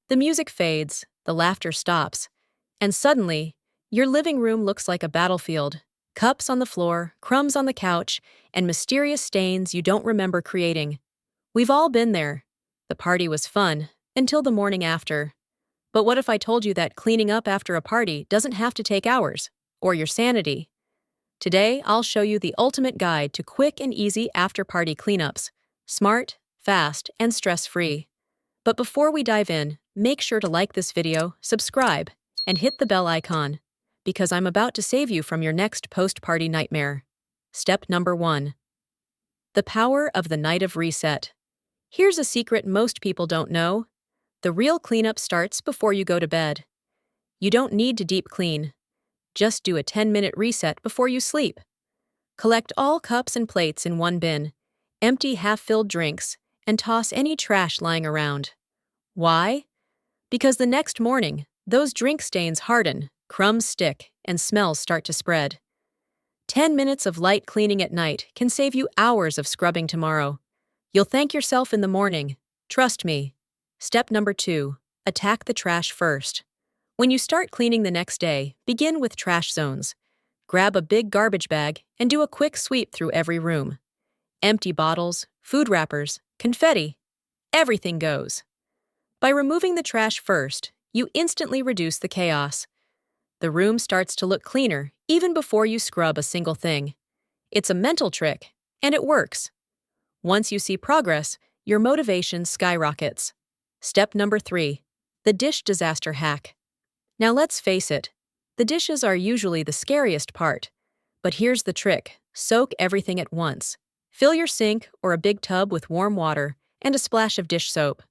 The music fades, the laughter stops, and suddenly, your living room looks like a battlefield. Cups on the floor, crumbs on the couch, and mysterious stains you don't remember creating. We've all been there. The party was fun, until the morning after. But what if I told you that cleaning up after a party doesn't have to take hours, or your sanity? Today, I'll show you the ultimate guide to quick and easy after-party cleanups. Smart, fast, and stress-free. But before we dive in, make sure to like this video, subscribe, and hit the bell icon, because I'm about to save you from your next post-party nightmare. Step number 1. The power of the night of reset. Here's a secret most people don't know. The real cleanup starts before you go to bed. You don't need to deep clean. Just do a 10-minute reset before you sleep. Collect all cups and plates in one bin, empty half-filled drinks, and toss any trash lying around. Why? Because the next morning, those drink stains harden, crumbs stick, and smells start to spread. 10 minutes of light cleaning at night can save you hours of scrubbing tomorrow. You'll thank yourself in the morning. Trust me. Step number 2. Attack the trash first. When you start cleaning the next day, begin with trash zones. Grab a big garbage bag and do a quick sweep through every room. Empty bottles, food wrappers, confetti, everything goes. By removing the trash first, you instantly reduce the chaos. The room starts to look cleaner even before you scrub a single thing. It's a mental trick, and it works. Once you see progress, your motivation skyrockets. Step number 3. The dish disaster hack. Now let's face it, the dishes are usually the scariest part. But here's the trick: soak everything at once. Fill your sink or a big tub with warm water and a splash of dish soap.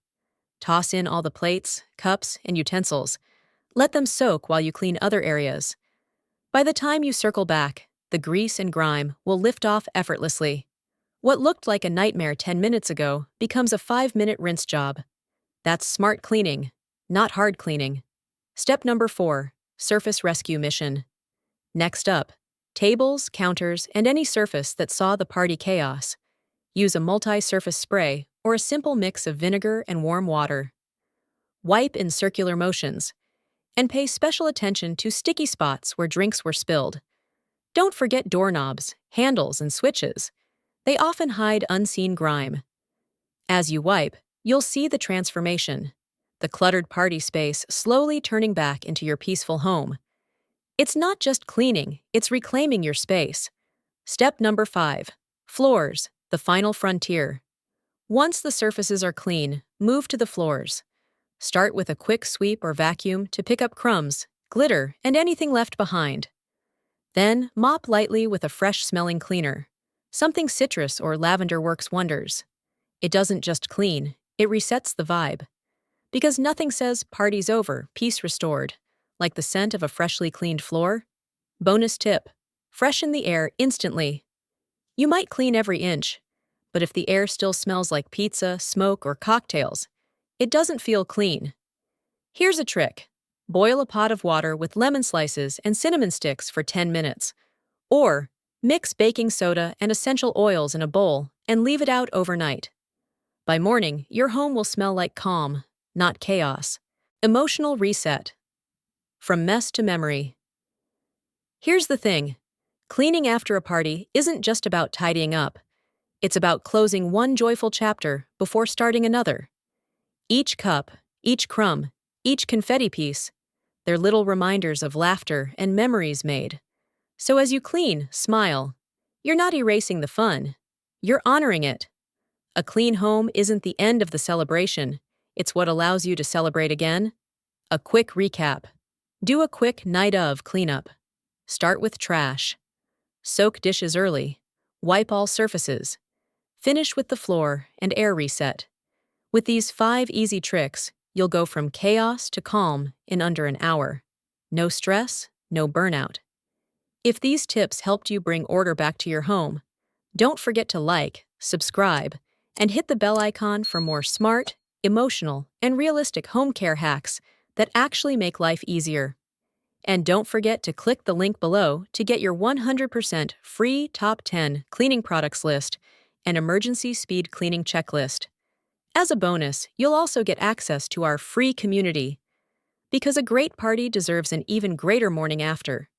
Toss in all the plates, cups, and utensils. Let them soak while you clean other areas. By the time you circle back, the grease and grime will lift off effortlessly. What looked like a nightmare 10 minutes ago becomes a 5-minute rinse job. That's smart cleaning, not hard cleaning. Step number 4. Surface rescue mission. Next up, tables, counters, and any surface that saw the party chaos. Use a multi-surface spray or a simple mix of vinegar and warm water. Wipe in circular motions, and pay special attention to sticky spots where drinks were spilled. Don't forget doorknobs, handles, and switches. They often hide unseen grime. As you wipe, you'll see the transformation. The cluttered party space slowly turning back into your peaceful home. It's not just cleaning, it's reclaiming your space. Step number 5. Floors, the final frontier. Once the surfaces are clean, move to the floors. Start with a quick sweep or vacuum to pick up crumbs, glitter, and anything left behind. Then, mop lightly with a fresh-smelling cleaner. Something citrus or lavender works wonders. It doesn't just clean, it resets the vibe. Because nothing says party's over, peace restored, like the scent of a freshly cleaned floor. Bonus tip: freshen the air instantly. You might clean every inch, but if the air still smells like pizza, smoke, or cocktails, it doesn't feel clean. Here's a trick. Boil a pot of water with lemon slices and cinnamon sticks for 10 minutes. Or, mix baking soda and essential oils in a bowl and leave it out overnight. By morning, your home will smell like calm, not chaos. Emotional reset. From mess to memory. Here's the thing. Cleaning after a party isn't just about tidying up. It's about closing one joyful chapter before starting another. Each cup, each crumb, each confetti piece, they're little reminders of laughter and memories made. So as you clean, smile. You're not erasing the fun. You're honoring it. A clean home isn't the end of the celebration. It's what allows you to celebrate again. A quick recap. Do a quick night of cleanup. Start with trash. Soak dishes early. Wipe all surfaces. Finish with the floor and air reset. With these 5 easy tricks, you'll go from chaos to calm in under an hour. No stress, no burnout. If these tips helped you bring order back to your home, don't forget to like, subscribe, and hit the bell icon for more smart, emotional, and realistic home care hacks that actually make life easier. And don't forget to click the link below to get your 100% free top 10 cleaning products list and emergency speed cleaning checklist. As a bonus, you'll also get access to our free community, because a great party deserves an even greater morning after.